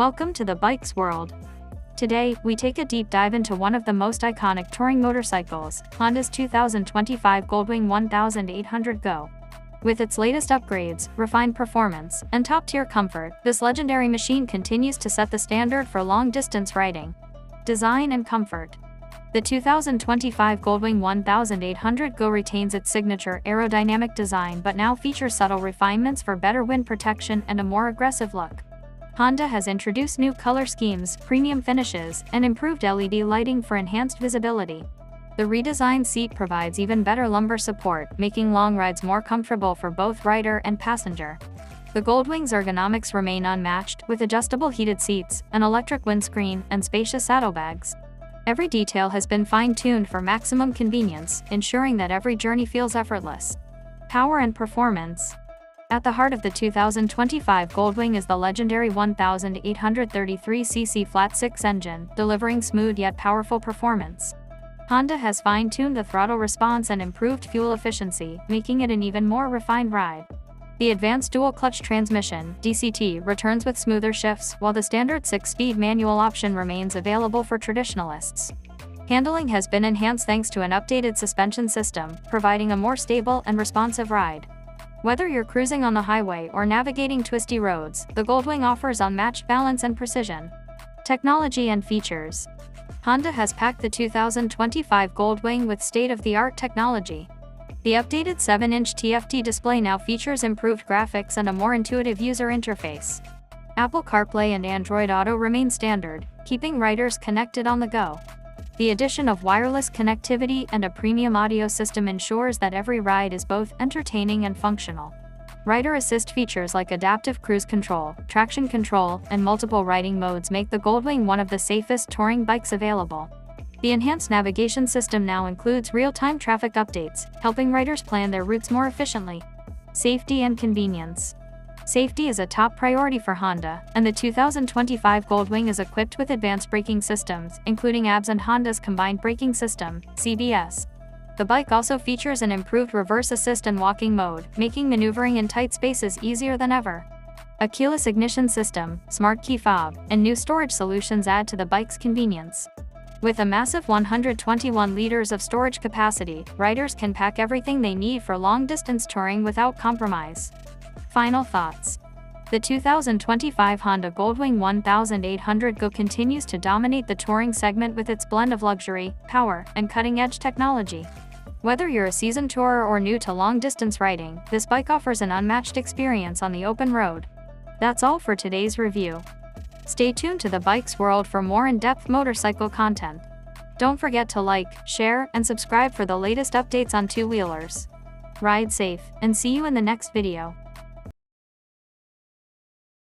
Welcome to the bike's world. Today, we take a deep dive into one of the most iconic touring motorcycles, Honda's 2025 Goldwing 1800 Go. With its latest upgrades, refined performance, and top-tier comfort, this legendary machine continues to set the standard for long-distance riding. Design and comfort. The 2025 Goldwing 1800 Go retains its signature aerodynamic design but now features subtle refinements for better wind protection and a more aggressive look. Honda has introduced new color schemes, premium finishes, and improved LED lighting for enhanced visibility. The redesigned seat provides even better lumbar support, making long rides more comfortable for both rider and passenger. The Goldwing's ergonomics remain unmatched, with adjustable heated seats, an electric windscreen, and spacious saddlebags. Every detail has been fine-tuned for maximum convenience, ensuring that every journey feels effortless. Power and performance. At the heart of the 2025 Goldwing is the legendary 1833cc flat-six engine, delivering smooth yet powerful performance. Honda has fine-tuned the throttle response and improved fuel efficiency, making it an even more refined ride. The advanced dual-clutch transmission (DCT) returns with smoother shifts, while the standard 6-speed manual option remains available for traditionalists. Handling has been enhanced thanks to an updated suspension system, providing a more stable and responsive ride. Whether you're cruising on the highway or navigating twisty roads, the Goldwing offers unmatched balance and precision. Technology and features. Honda has packed the 2025 Goldwing with state-of-the-art technology. The updated 7-inch TFT display now features improved graphics and a more intuitive user interface. Apple CarPlay and Android Auto remain standard, keeping riders connected on the go. The addition of wireless connectivity and a premium audio system ensures that every ride is both entertaining and functional. Rider assist features like adaptive cruise control, traction control, and multiple riding modes make the Goldwing one of the safest touring bikes available. The enhanced navigation system now includes real-time traffic updates, helping riders plan their routes more efficiently. Safety and convenience. Safety is a top priority for Honda, and the 2025 Goldwing is equipped with advanced braking systems, including ABS and Honda's combined braking system, CBS. The bike also features an improved reverse assist and walking mode, making maneuvering in tight spaces easier than ever. A keyless ignition system, smart key fob, and new storage solutions add to the bike's convenience. With a massive 121 liters of storage capacity, riders can pack everything they need for long-distance touring without compromise. Final thoughts. The 2025 Honda Goldwing 1800 Go continues to dominate the touring segment with its blend of luxury, power, and cutting-edge technology. Whether you're a seasoned tourer or new to long-distance riding, this bike offers an unmatched experience on the open road. That's all for today's review. Stay tuned to the bike's world for more in-depth motorcycle content. Don't forget to like, share, and subscribe for the latest updates on two-wheelers. Ride safe, and see you in the next video.